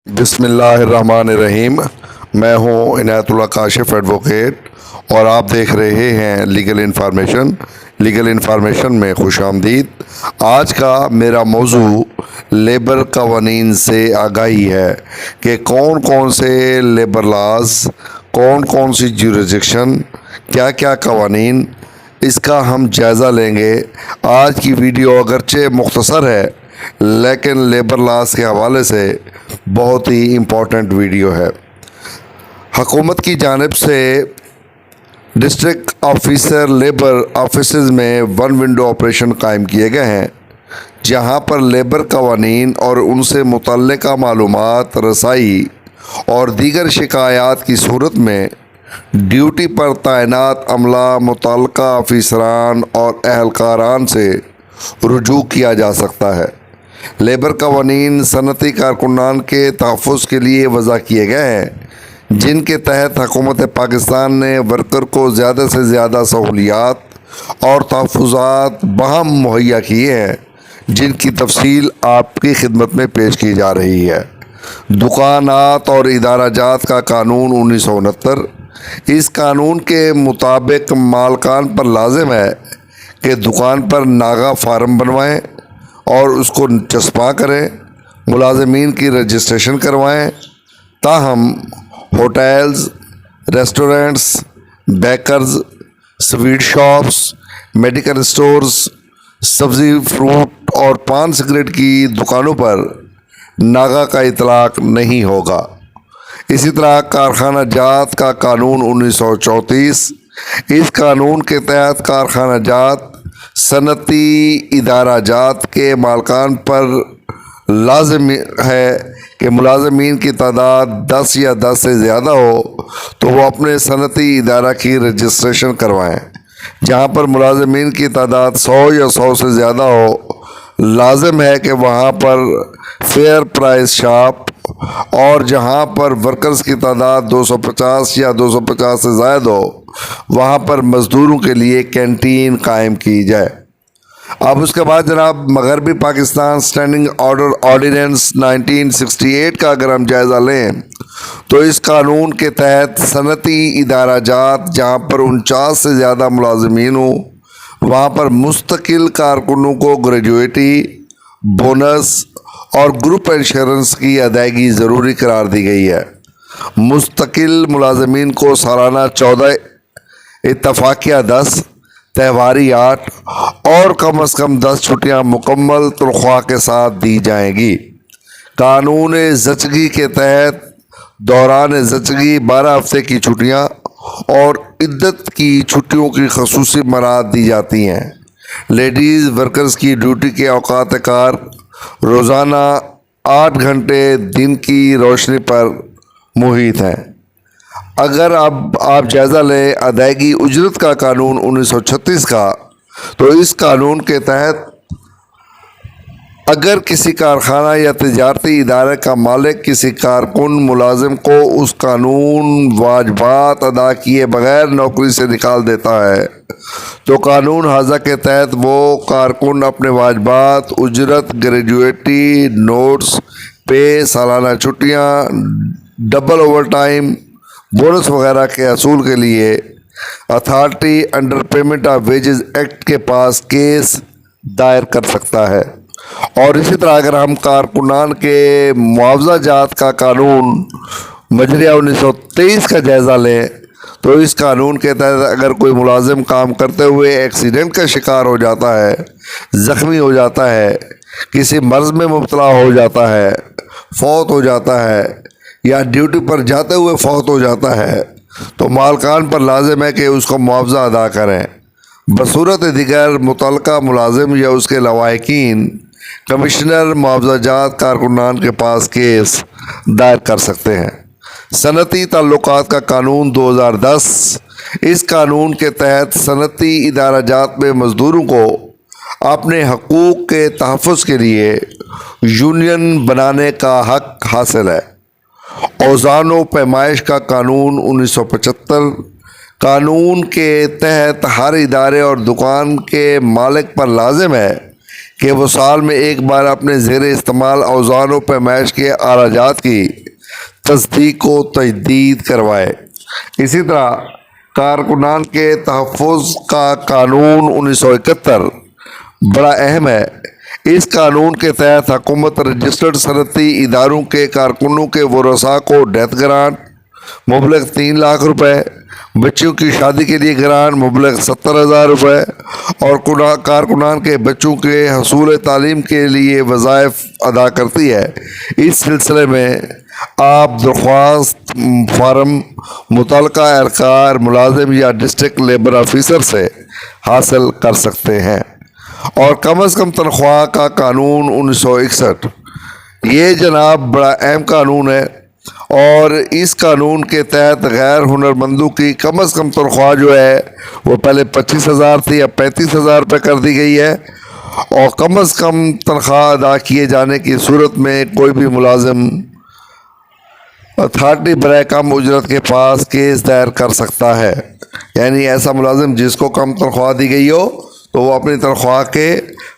بسم اللہ الرحمن الرحیم۔ میں ہوں عنایت اللہ کاشف ایڈوکیٹ اور آپ دیکھ رہے ہیں لیگل انفارمیشن میں خوش آمدید۔ آج کا میرا موضوع لیبر قوانین سے آگاہی ہے کہ کون کون سے لیبر لاز، کون کون سی جیورسڈکشن، کیا کیا قوانین، اس کا ہم جائزہ لیں گے۔ آج کی ویڈیو اگرچہ مختصر ہے لیکن لیبر لاز کے حوالے سے بہت ہی امپورٹنٹ ویڈیو ہے۔ حکومت کی جانب سے ڈسٹرکٹ آفیسر لیبر آفیسز میں ون ونڈو آپریشن قائم کیے گئے ہیں، جہاں پر لیبر قوانین اور ان سے متعلقہ معلومات رسائی اور دیگر شکایات کی صورت میں ڈیوٹی پر تعینات عملہ متعلقہ آفیسران اور اہلکاران سے رجوع کیا جا سکتا ہے۔ لیبر قوانین صنعتی کارکنان کے تحفظ کے لیے وضع کیے گئے ہیں، جن کے تحت حکومت پاکستان نے ورکر کو زیادہ سے زیادہ سہولیات اور تحفظات بہم مہیا کیے ہیں، جن کی تفصیل آپ کی خدمت میں پیش کی جا رہی ہے۔ دکانات اور ادارہ جات کا قانون 1969۔ اس قانون کے مطابق مالکان پر لازم ہے کہ دکان پر ناغہ فارم بنوائیں اور اس کو چسپاں کریں، ملازمین کی رجسٹریشن کروائیں۔ تاہم hotels, restaurants, bakers, sweet shops, medical stores, سبزی فروٹ اور پان سگریٹ کی دکانوں پر ناغہ کا اطلاق نہیں ہوگا۔ اسی طرح کارخانہ جات کا قانون 1934۔ اس قانون کے تحت کارخانہ جات صنعتی ادارہ جات کے مالکان پر لازم ہے کہ ملازمین کی تعداد 10 یا 10 سے زیادہ ہو تو وہ اپنے صنعتی ادارہ کی رجسٹریشن کروائیں۔ جہاں پر ملازمین کی تعداد 100 یا 100 سے زیادہ ہو، لازم ہے کہ وہاں پر فیئر پرائس شاپ، اور جہاں پر ورکرز کی تعداد 250 یا 250 سے زائد ہو، وہاں پر مزدوروں کے لیے کینٹین قائم کی جائے۔ اب اس کے بعد جناب مغربی پاکستان اسٹینڈنگ آرڈر آرڈیننس 1968 کا اگر ہم جائزہ لیں تو اس قانون کے تحت صنعتی ادارہ جات جہاں پر 49 سے زیادہ ملازمین ہوں، وہاں پر مستقل کارکنوں کو گریجویٹی، بونس اور گروپ انشورنس کی ادائیگی ضروری قرار دی گئی ہے۔ مستقل ملازمین کو سالانہ 14، اتفاقیہ 10، تہواری 8 اور کم از کم 10 چھٹیاں مکمل تنخواہ کے ساتھ دی جائیں گی۔ قانون زچگی کے تحت دوران زچگی 12 ہفتے کی چھٹیاں اور عدت کی چھٹیوں کی خصوصی مراعات دی جاتی ہیں۔ لیڈیز ورکرز کی ڈیوٹی کے اوقات کار روزانہ 8 گھنٹے دن کی روشنی پر محیط ہیں۔ اگر اب آپ جائزہ لیں ادائیگی اجرت کا قانون 1936 کا، تو اس قانون کے تحت اگر کسی کارخانہ یا تجارتی ادارے کا مالک کسی کارکن ملازم کو اس قانون واجبات ادا کیے بغیر نوکری سے نکال دیتا ہے تو قانون ہاذا کے تحت وہ کارکن اپنے واجبات، اجرت، گریجویٹی، نوٹس، پے، سالانہ چھٹیاں، ڈبل اوور ٹائم، بونس وغیرہ کے حصول کے لیے authority under payment of wages act کے پاس کیس دائر کر سکتا ہے۔ اور اسی طرح اگر ہم کارکنان کے معاوضہ جات کا قانون مجریہ 1923 کا جائزہ لیں تو اس قانون کے تحت اگر کوئی ملازم کام کرتے ہوئے ایکسیڈنٹ کا شکار ہو جاتا ہے، زخمی ہو جاتا ہے، کسی مرض میں مبتلا ہو جاتا ہے، فوت ہو جاتا ہے یا ڈیوٹی پر جاتے ہوئے فوت ہو جاتا ہے تو مالکان پر لازم ہے کہ اس کو معاوضہ ادا کریں۔ بصورت دیگر متعلقہ ملازم یا اس کے لواحقین کمشنر معاوضہ جات کارکنان کے پاس کیس دائر کر سکتے ہیں۔ صنعتی تعلقات کا قانون 2010۔ اس قانون کے تحت صنعتی ادارہ جات میں مزدوروں کو اپنے حقوق کے تحفظ کے لیے یونین بنانے کا حق حاصل ہے۔ اوزان و پیمائش کا قانون 1975۔ قانون کے تحت ہر ادارے اور دکان کے مالک پر لازم ہے کہ وہ سال میں ایک بار اپنے زیر استعمال اوزانوں پر معیش کے اخراجات کی تصدیق و تجدید کروائے۔ اسی طرح کارکنان کے تحفظ کا قانون 1971 بڑا اہم ہے۔ اس قانون کے تحت حکومت رجسٹرڈ صنعتی اداروں کے کارکنوں کے ورثاء کو ڈیتھ گرانٹ مبلغ 3 لاکھ روپے، بچوں کی شادی کے لیے گرانٹ مبلغ 70,000 روپے اور کارکنان کے بچوں کے حصول تعلیم کے لیے وظائف ادا کرتی ہے۔ اس سلسلے میں آپ درخواست فارم متعلقہ اہلکار ملازم یا ڈسٹرکٹ لیبر آفیسر سے حاصل کر سکتے ہیں۔ اور کم از کم تنخواہ کا قانون 1961، یہ جناب بڑا اہم قانون ہے، اور اس قانون کے تحت غیر ہنرمندوں کی کم از کم تنخواہ جو ہے وہ پہلے 25,000 تھی، اب 35,000 روپے کر دی گئی ہے، اور کم از کم تنخواہ ادا کیے جانے کی صورت میں کوئی بھی ملازم اتھارٹی برائے کم اجرت کے پاس کیس دائر کر سکتا ہے۔ یعنی ایسا ملازم جس کو کم تنخواہ دی گئی ہو تو وہ اپنی تنخواہ کے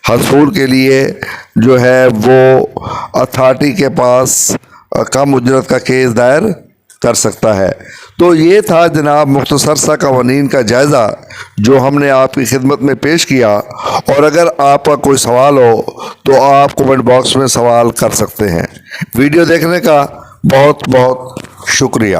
حصول کے لیے جو ہے وہ اتھارٹی کے پاس کم اجرت کا کیس دائر کر سکتا ہے۔ تو یہ تھا جناب مختصر سا قوانین کا جائزہ جو ہم نے آپ کی خدمت میں پیش کیا، اور اگر آپ کا کوئی سوال ہو تو آپ کمنٹ باکس میں سوال کر سکتے ہیں۔ ویڈیو دیکھنے کا بہت بہت شکریہ۔